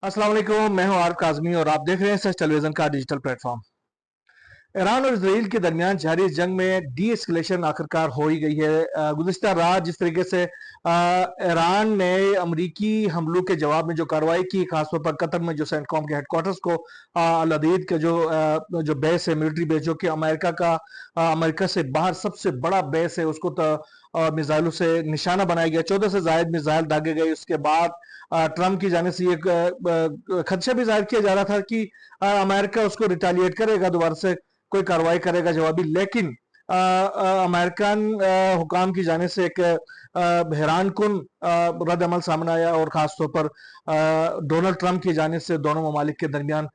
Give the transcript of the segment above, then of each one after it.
अस्सलाम वालेकुम, मैं हूं आरिफ काज़मी और आप देख रहे हैं सच टेलीविजन का डिजिटल प्लेटफॉर्म। ईरान और इसराइल के दरमियान जारी जंग में डी एस्केलेशन आखिरकार हो ही गई है। गुज़िश्ता रात जिस तरीके से ईरान ने अमरीकी हमलों के जवाब में जो कार्रवाई की, खासतौर पर कतर में जो सेंटकॉम के हेडक्वार्टर्स को अल अदीद का जो बेस है, मिलिट्री बेस, जो कि अमेरिका से बाहर सबसे बड़ा बेस है, उसको मिसाइलों से निशाना बनाया गया। 14 से जायद मिसाइल दागे गए। उसके बाद ट्रंप की जाने से एक खदशा भी जाहिर किया जा रहा था कि अमेरिका उसको रिटालिएट करेगा, दोबारा से कोई कार्रवाई करेगा जवाबी। लेकिन अमेरिकन हुकाम की जाने से एक हैरान कुन रद्द अमल सामने आया, और खासतौर पर डोनाल्ड ट्रंप की जाने से दोनों ममालिक के दरमियान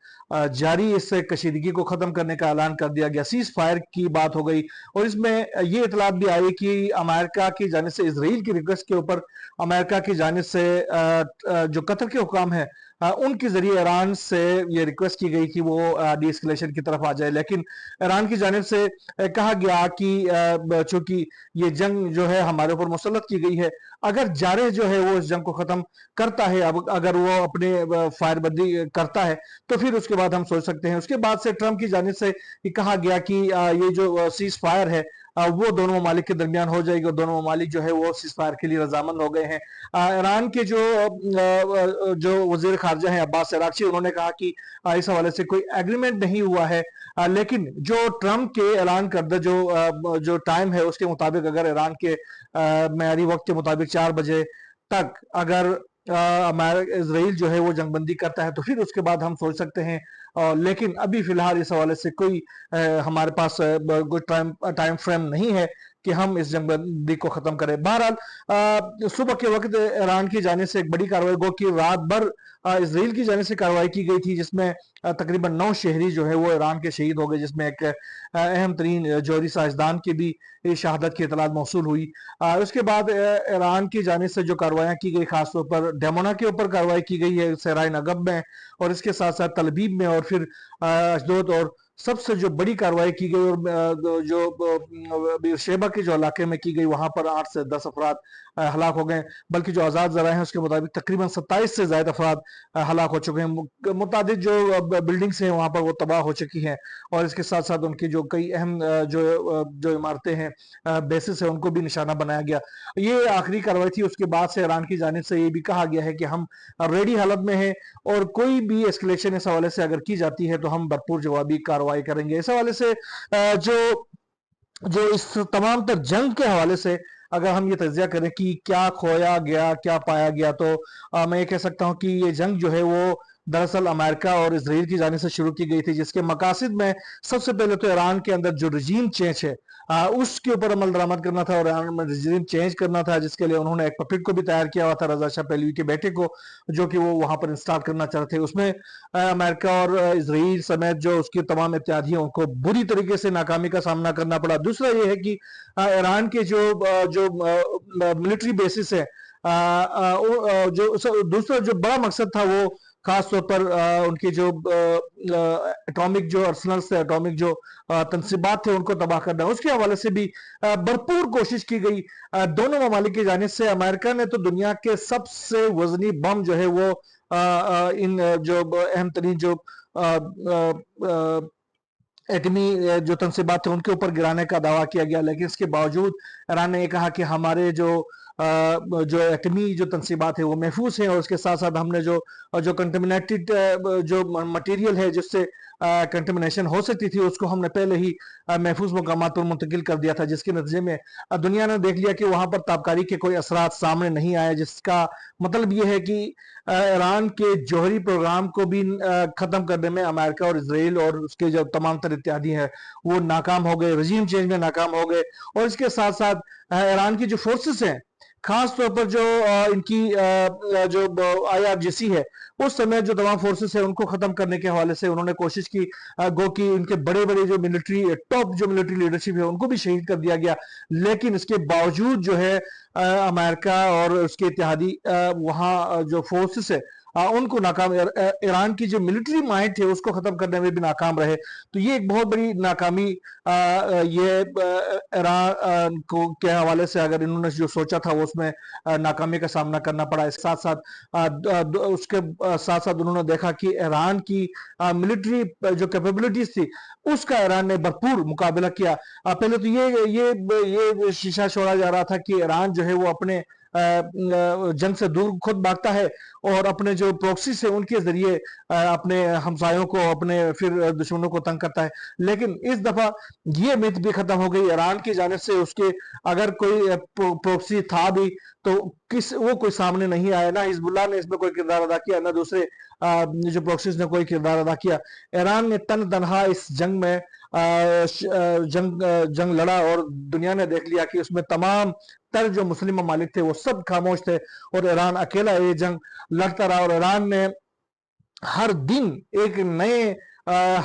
जारी इस कशीदगी को ख़त्म करने का ऐलान कर दिया गया। सीज फायर की बात हो गई, और इसमें ये इतलात भी आई कि अमेरिका की जाने से इसराइल की रिक्वेस्ट के ऊपर अमेरिका की जाने से जो कतर के हुकाम है उनके जरिए ईरान से ये रिक्वेस्ट की गई कि वो डी एस्केलेशन की तरफ आ जाए। लेकिन ईरान की जानिब से कहा गया कि चूंकि ये जंग जो है हमारे ऊपर मुसल्लत की गई है, अगर जारे जो है वो इस जंग को खत्म करता है, अब अगर वो अपने फायरबंदी करता है, तो फिर उसके बाद हम सोच सकते हैं। उसके बाद से ट्रंप की जानिब से ये कहा गया कि ये जो सीज फायर है वो दोनों ममालिक के दरमियान हो जाएगी, और दोनों ममालिक जो है वो सीज फायर के लिए रजामंद हो गए हैं। ईरान के जो वजीर खारजा हैं अब्बास अरागची, उन्होंने कहा कि इस हवाले से कोई एग्रीमेंट नहीं हुआ है, लेकिन जो ट्रंप के ऐलान करदा जो टाइम है उसके मुताबिक, अगर ईरान के मेयारी वक्त के मुताबिक 4 बजे तक अगर इसराइल जो है वो जंगबंदी करता है, तो फिर उसके बाद हम सोच सकते हैं। लेकिन अभी फिलहाल इस हवाले से कोई हमारे पास कोई टाइम फ्रेम नहीं है कि हम इस जंगबंदी को खत्म करें। बहरहाल सुबह के वक्त ईरान की जाने से एक बड़ी कार्रवाई, गो कि रात भर इसराइल की जाने से कार्रवाई की गई थी, जिसमें तकरीबन 9 शहरी जो है वो ईरान के शहीद हो गए, जिसमें एक अहम तरीन जौहरी साइंसदान की भी शहादत की इतलात मौसूल हुई। उसके बाद ईरान की जाने से जो कार्रवाइयाँ की गई, खासतौर पर डेमोना के ऊपर कार्रवाई की गई है, सहराए नगब में, और इसके साथ साथ तलबीब में, और फिर अशदोद, और सबसे जो बड़ी कार्रवाई की गई और जो शेबा के जो इलाके में की गई, वहां पर 8 से 10 अफराद हलाक हो गए। बल्कि जो आज़ाद ज़राए हैं उसके मुताबिक तकरीबन 27 से ज्यादा अफराद हलाक हो चुके हैं। मुतादिद जो बिल्डिंग्स हैं वहां पर वो तबाह हो चुकी हैं, और इसके साथ साथ उनकी जो कई अहम जो इमारतें हैं, बेसिस है, उनको भी निशाना बनाया गया। ये आखिरी कार्रवाई थी। उसके बाद से ईरान की जानिब से ये भी कहा गया है कि हम रेडी हालत में हैं, और कोई भी एस्केलेशन इस हवाले से अगर की जाती है तो हम भरपूर जवाबी कार्रवाई करेंगे। इस हवाले से जो जो इस तमाम तर जंग के हवाले से अगर हम ये तजिया करें कि क्या खोया गया, क्या पाया गया, तो मैं ये कह सकता हूं कि ये जंग जो है वो दरअसल अमेरिका और इसराइल की जाने से शुरू की गई थी, जिसके मकासद में सबसे पहले तो ईरान के अंदर जो रजीम चेंज है उसके ऊपर अमल दरामद करना था, और ईरान में रजीम चेंज करना था, जिसके लिए उन्होंने एक पपेट को भी तैयार किया हुआ था, रजा शाह पहलवी के बेटे को, जो कि वो वहां पर इंस्टॉल करना चाहते थे। उसमें अमेरिका और इसराइल समेत जो उसके तमाम इत्यादी हैं उनको बुरी तरीके से नाकामी का सामना करना पड़ा। दूसरा ये है कि ईरान के जो मिलिट्री बेसिस है, जो दूसरा जो बड़ा मकसद था वो खास तौर पर उनकी जो एटॉमिक जो अर्सनल्स थे, एटॉमिक जो तनसीबात थे, उनको तबाह करना, उसके हवाले से भी भरपूर कोशिश की गई दोनों ममालिक की जानिब से। अमेरिका ने तो दुनिया के सबसे वजनी बम जो है वो इन जो अहम तरीन जो एटमी जो तनसीबात थे उनके ऊपर गिराने का दावा किया गया, लेकिन इसके बावजूद ईरान ने यह कहा कि हमारे जो एटमी जो तनसीबात है वो महफूज हैं, और उसके साथ साथ हमने जो कंटेमिनेटेड जो मटेरियल है जिससे कंटेमिनेशन हो सकती थी, उसको हमने पहले ही महफूज मकामात पर मुंतकिल कर दिया था, जिसके नतीजे में दुनिया ने देख लिया कि वहां पर ताबकारी के कोई असरात सामने नहीं आए। जिसका मतलब ये है कि ईरान के जौहरी प्रोग्राम को भी खत्म करने में अमेरिका और इसराइल और उसके जो तमाम तर इत्यादी हैं वो नाकाम हो गए, रजीम चेंज में नाकाम हो गए। और इसके साथ साथ ईरान की जो फोर्सेस हैं, खास तौर पर जो इनकी जो IRGC है, उस समय जो तमाम फोर्सेस है उनको खत्म करने के हवाले से उन्होंने कोशिश की, गो कि इनके बड़े बड़े जो टॉप जो मिलिट्री लीडरशिप है उनको भी शहीद कर दिया गया। लेकिन इसके बावजूद जो है अमेरिका और उसके इत्तेहादी वहां जो फोर्सेस है उनको नाकाम, ईरान की जो मिलिट्री माइट है उसको खत्म करने में भी नाकाम रहे। तो ये एक बहुत बड़ी नाकामी ये ईरान को के हवाले से अगर इन्होंने जो सोचा था वो उसमें नाकामी का सामना करना पड़ा। इसके साथ साथ उसके साथ साथ उन्होंने देखा कि ईरान की मिलिट्री जो कैपेबिलिटीज थी उसका ईरान ने भरपूर मुकाबला किया। पहले तो ये शीशा छोड़ा जा रहा था कि ईरान जो है वो अपने जंग से दूर खुद भागता है और अपने जो प्रॉक्सीज है उनके जरिए अपने हमसायों को, अपने फिर दुश्मनों को तंग करता है। लेकिन इस दफा ये मिथ भी खत्म हो गई ईरान की जानिब से। उसके अगर कोई प्रॉक्सी था भी तो वो कोई सामने नहीं आया, ना हिजबुल्लाह ने इसमें कोई किरदार अदा किया, ना दूसरे जो प्रॉक्सीज ने कोई किरदार अदा किया। ईरान ने तनहा इस जंग में जंग लड़ा और दुनिया ने देख लिया कि उसमें तमाम तर जो मुस्लिम ममालिक थे वो सब खामोश थे और ईरान अकेला ये जंग लड़ता रहा। और ईरान ने हर दिन एक नए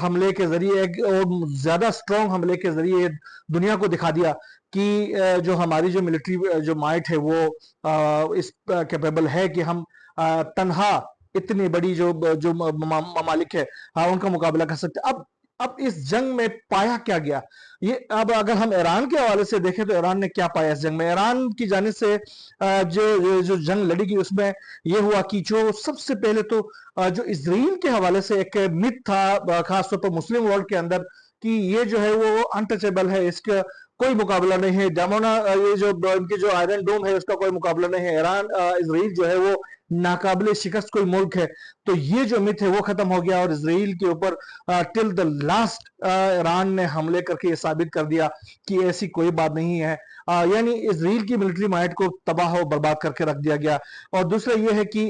हमले के जरिए, एक और ज्यादा स्ट्रॉन्ग हमले के जरिए दुनिया को दिखा दिया कि जो हमारी जो मिलिट्री जो माइट है वो इस कैपेबल है कि हम तन्हा इतनी बड़ी जो ममालिक है उनका मुकाबला कर सकते। अब इस जंग में पाया क्या गया, ये अब अगर हम ईरान के हवाले से देखें तो ईरान ने क्या पाया इस जंग में। ईरान की जानिब से जो जंग लड़ी गई उसमें यह हुआ कि जो सबसे पहले तो जो इजराइल के हवाले से एक मिथ था खासतौर पर मुस्लिम वर्ल्ड के अंदर कि ये जो है वो अनटचेबल है, इसका कोई मुकाबला नहीं है। डमोना ये जो इनके जो आयरन डोम है उसका कोई मुकाबला नहीं है। ईरान इजराइल जो है वो नाकाबिले शिकस्त कोई मुल्क है। तो ये जो मिथ है वो खत्म हो गया और इजराइल के ऊपर टिल द लास्ट ईरान ने हमले करके ये साबित कर दिया कि ऐसी कोई बात नहीं है। यानी इजराइल की मिलिट्री माइट को तबाह और बर्बाद करके रख दिया गया। और दूसरा ये है कि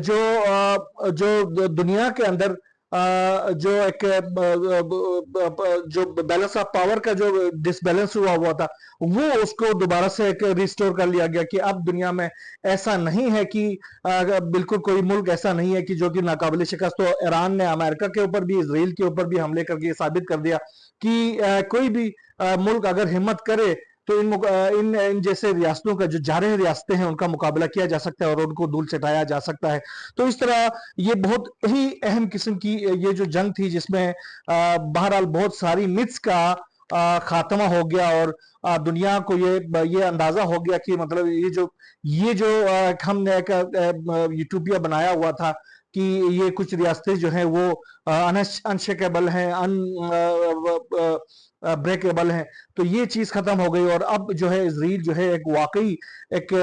जो दुनिया के अंदर जो एक जो बैलेंस ऑफ पावर का जो डिसबैलेंस हुआ था वो उसको दोबारा से एक रिस्टोर कर लिया गया कि अब दुनिया में ऐसा नहीं है कि बिल्कुल कोई मुल्क ऐसा नहीं है कि जो कि नाकाबिले शिकस्त। तो ईरान ने अमेरिका के ऊपर भी, इजराइल के ऊपर भी हमले करके साबित कर दिया कि कोई भी मुल्क अगर हिम्मत करे तो इन जैसे रियासतों का जो जारह रियासतें हैं उनका मुकाबला किया जा सकता है और उनको धूल चटाया जा सकता है। तो इस तरह ये बहुत ही अहम किस्म की ये जो जंग थी जिसमें बहरहाल बहुत सारी मिथ्स का खात्मा हो गया और दुनिया को ये अंदाजा हो गया कि मतलब ये जो हमने एक यूटोपिया बनाया हुआ था कि ये कुछ रियासतें जो हैं वो अनशेकेबल हैं, ब्रेकेबल है। तो ये चीज खत्म हो गई और अब जो है इजराइल जो है एक वाकई एक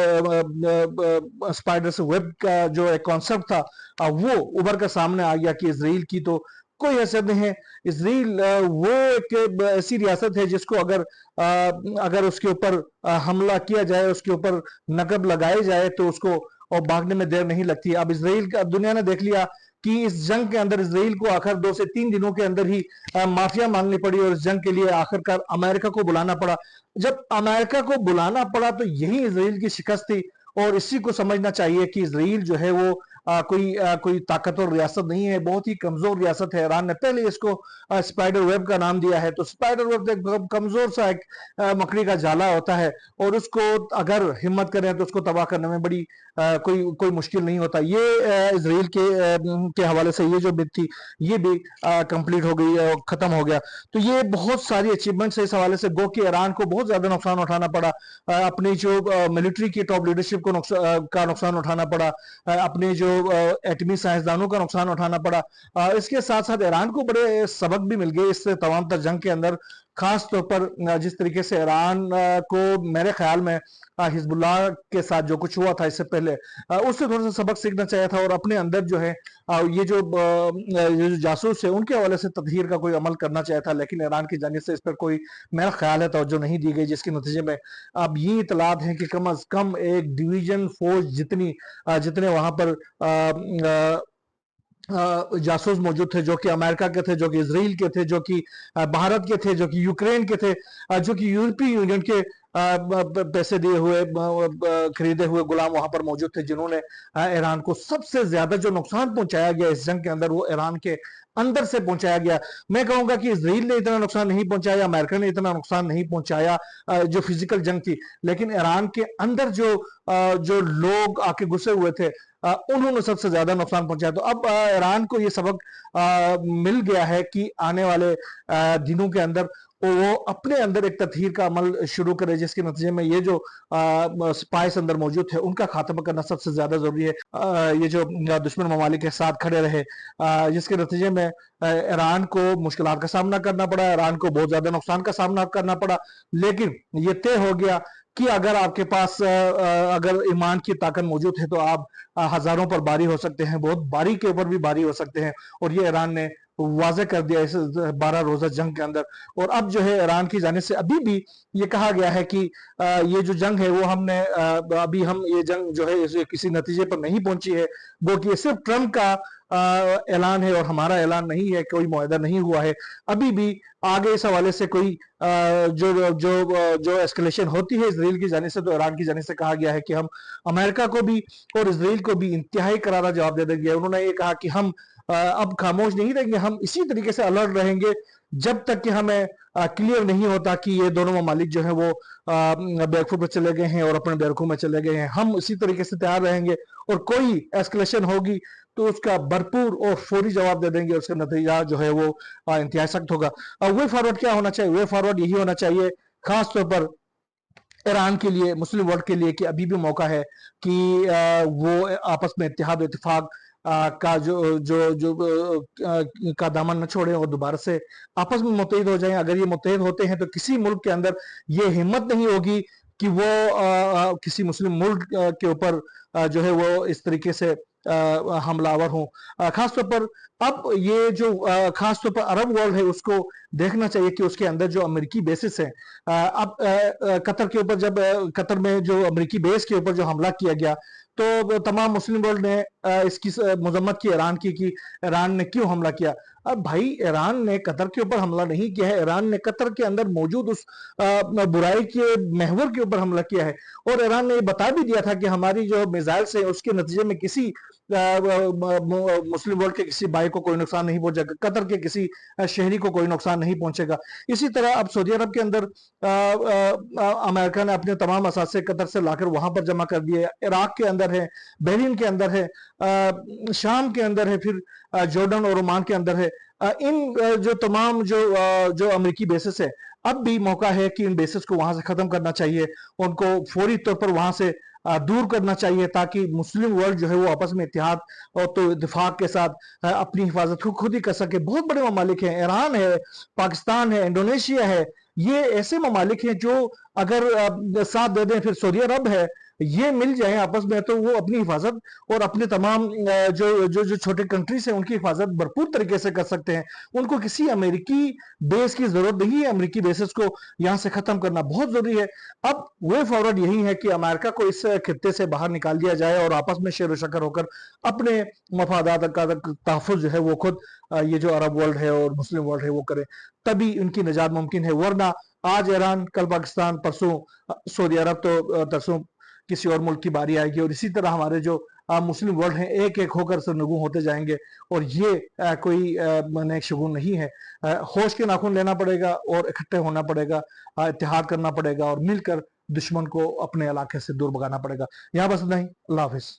स्पाइडर से वेब का जो एक कॉन्सेप्ट था वो उभर कर सामने आ गया कि इजराइल की तो कोई हैसियत नहीं है। इजराइल वो एक ऐसी रियासत है जिसको अगर उसके ऊपर हमला किया जाए, उसके ऊपर नकब लगाए जाए तो उसको और भागने में देर नहीं लगती। अब इजराइल का दुनिया ने देख लिया कि इस जंग के अंदर इजराइल को आखिर 2 से 3 दिनों के अंदर ही माफिया मांगनी पड़ी और इस जंग के लिए आखिरकार अमेरिका को बुलाना पड़ा। जब अमेरिका को बुलाना पड़ा तो यही इजराइल की शिकस्त थी और इसी को समझना चाहिए कि इजराइल जो है वो कोई ताकतवर रियासत नहीं है, बहुत ही कमजोर रियासत है। ईरान ने पहले इसको स्पाइडर वेब का नाम दिया है। तो स्पाइडर वेब एक कमजोर सा एक मकड़ी का जाला होता है और उसको अगर हिम्मत करें तो उसको तबाह करने में बड़ी कोई मुश्किल नहीं होता। ये इजराइल के हवाले से ये जो बित थी ये भी कंप्लीट हो गई और खत्म हो गया। तो ये बहुत सारी अचीवमेंट्स है इस हवाले से। गो कि ईरान को बहुत ज्यादा नुकसान उठाना पड़ा, अपनी जो मिलिट्री की टॉप लीडरशिप को नुकसान उठाना पड़ा, अपने जो एटमी साइंसदानों का नुकसान उठाना पड़ा। इसके साथ साथ ईरान को बड़े सबक भी मिल गए इस तमाम तर जंग के अंदर। खास तौर पर जिस तरीके से ईरान को मेरे ख्याल में हिजबुल्लाह के साथ जो कुछ हुआ था इससे पहले उससे थोड़ा सा सबक सीखना चाहिए था और अपने अंदर जो है ये जो जासूस है उनके हवाले से तदहीर का कोई अमल करना चाहिए था। लेकिन ईरान की जानिब से इस पर कोई मेरा ख्याल है तवज्जो नहीं दी गई, जिसके नतीजे में अब ये इतलात है कि कम अज कम एक डिवीजन फोर्स जितने वहां पर जासूस मौजूद थे, जो कि अमेरिका के थे, जो कि इजराइल के थे, जो कि भारत के थे, जो कि यूक्रेन के थे, जो कि यूरोपीय यूनियन के पैसे दिए हुए खरीदे हुए गुलाम वहां पर मौजूद थे, जिन्होंने ईरान को सबसे ज्यादा जो नुकसान पहुंचाया गया इस जंग के अंदर वो ईरान के अंदर से पहुंचाया गया। मैं कहूंगा कि इसराइल ने इतना नुकसान नहीं पहुंचाया, अमेरिका ने इतना नुकसान नहीं पहुंचाया जो फिजिकल जंग थी, लेकिन ईरान के अंदर जो लोग आके घुसे हुए थे उन्होंने सबसे ज्यादा नुकसान पहुंचाया। तो अब ईरान को ये सबक मिल गया है कि आने वाले दिनों के अंदर वो अपने अंदर एक तत्हीर का अमल शुरू करे, जिसके नतीजे में ये जो स्पाइस अंदर मौजूद है उनका खात्मा करना सबसे ज्यादा जरूरी है। ये जो दुश्मन ममालिक के साथ खड़े रहे, जिसके नतीजे में ईरान को मुश्किलात का सामना करना पड़ा, ईरान को बहुत ज्यादा नुकसान का सामना करना पड़ा, लेकिन ये तय हो गया कि अगर आपके पास अगर ईमान की ताकत मौजूद है तो आप हजारों पर भारी हो सकते हैं, बहुत भारी के ऊपर भी भारी हो सकते हैं। और ये ईरान ने वाजे कर दिया इस 12 रोजा जंग के अंदर। और अब जो है ईरान की जानिब से अभी भी ये कहा गया है कि ये जो जंग है वो हमने अभी हम ये जंग जो है इसे किसी नतीजे पर नहीं पहुंची है, वो कि सिर्फ ट्रंप का ऐलान है और हमारा ऐलान नहीं है, कोई मुआहदा नहीं हुआ है। अभी भी आगे इस हवाले से कोई जो जो जो एस्केलेशन होती है इसराइल की जानिब से, तो ईरान की जानिब से कहा गया है कि हम अमेरिका को भी और इसराइल को भी इंतहाई करारा जवाब दे देंगे। उन्होंने ये कहा कि हम अब खामोश नहीं रहेंगे, हम इसी तरीके से अलर्ट रहेंगे जब तक कि हमें क्लियर नहीं होता कि ये दोनों ममालिक जो है वो बैकफुट पर चले गए हैं और अपने बैरकों में चले गए हैं। हम इसी तरीके से तैयार रहेंगे और कोई एस्केलेशन होगी तो उसका भरपूर और फौरी जवाब दे देंगे, उसका नतीजा जो है वो इंतहाई सख्त होगा। वे फॉरवर्ड क्या होना चाहिए? वे फॉरवर्ड यही होना चाहिए खास तौर पर ईरान के लिए, मुस्लिम वर्ल्ड के लिए, कि अभी भी मौका है कि वो आपस में इत्तेहाद और इत्तेफाक का का दामन न छोड़े और दोबारा से आपस में मुत्तहिद हो जाएं। अगर ये मुत्तहिद होते हैं तो किसी मुल्क के अंदर ये हिम्मत नहीं होगी कि वो किसी मुस्लिम मुल्क के ऊपर जो है वो इस तरीके से हमलावर हों। खासतौर पर अब ये जो खासतौर पर अरब वर्ल्ड है उसको देखना चाहिए कि उसके अंदर जो अमेरिकी बेसिस है, अब कतर के ऊपर जब कतर में जो अमेरिकी बेस के ऊपर जो हमला किया गया तो तमाम मुस्लिम वर्ल्ड ने इसकी मजम्मत की ईरान की कि ईरान ने क्यों हमला किया। अब भाई ईरान ने कतर के ऊपर हमला नहीं किया है, ईरान ने कतर के अंदर मौजूद उस बुराई के महवर के ऊपर हमला किया है। और ईरान ने ये बता भी दिया था कि हमारी जो मिसाइल है उसके नतीजे में किसी मुस्लिम वर्ल्ड के किसी भाई को कोई नुकसान नहीं पहुंचेगा, कतर के किसी शहरी को कोई नुकसान नहीं पहुंचेगा। इसी तरह अब सऊदी अरब के अंदर अमेरिका ने अपने तमाम असासे कतर से लाकर वहां पर जमा कर दिए, इराक के अंदर है, बहरीन के अंदर है, शाम के अंदर है, फिर जॉर्डन और ओमान के अंदर है। इन जो तमाम जो अमेरिकी बेसिस है, अब भी मौका है कि इन बेसिस को वहां से खत्म करना चाहिए, उनको फौरी तौर पर वहां से दूर करना चाहिए, ताकि मुस्लिम वर्ल्ड जो है वो आपस में इत्तेहाद और तो इत्तेफाक के साथ अपनी हिफाजत खुद ही कर सके। बहुत बड़े ममालिक हैं, ईरान है, पाकिस्तान है, इंडोनेशिया है, ये ऐसे ममालिक हैं जो अगर साथ दे दें, फिर सऊदी अरब है, ये मिल जाए आपस में तो वो अपनी हिफाजत और अपने तमाम जो छोटे कंट्रीज हैं उनकी हिफाजत भरपूर तरीके से कर सकते हैं। उनको किसी अमेरिकी बेस की जरूरत नहीं है, अमेरिकी बेसिस को यहाँ से खत्म करना बहुत जरूरी है। अब वे फॉरवर्ड यही है कि अमेरिका को इस खित्ते से बाहर निकाल दिया जाए और आपस में शेर शक्कर होकर अपने मफादात का तहफ़्फ़ुज़ जो है वो खुद ये जो अरब वर्ल्ड है और मुस्लिम वर्ल्ड है वो करे, तभी उनकी निजात मुमकिन है। वरना आज ईरान, कल पाकिस्तान, परसों सऊदी अरब, तो तरसों किसी और मुल्क की बारी आएगी। और इसी तरह हमारे जो मुस्लिम वर्ल्ड हैं एक एक होकर सरनगू होते जाएंगे। और ये कोई नेक शगुन नहीं है। होश के नाखून लेना पड़ेगा और इकट्ठे होना पड़ेगा, इत्तेहाद करना पड़ेगा और मिलकर दुश्मन को अपने इलाके से दूर भगाना पड़ेगा। यहाँ बस नहीं, अल्लाह हाफिज।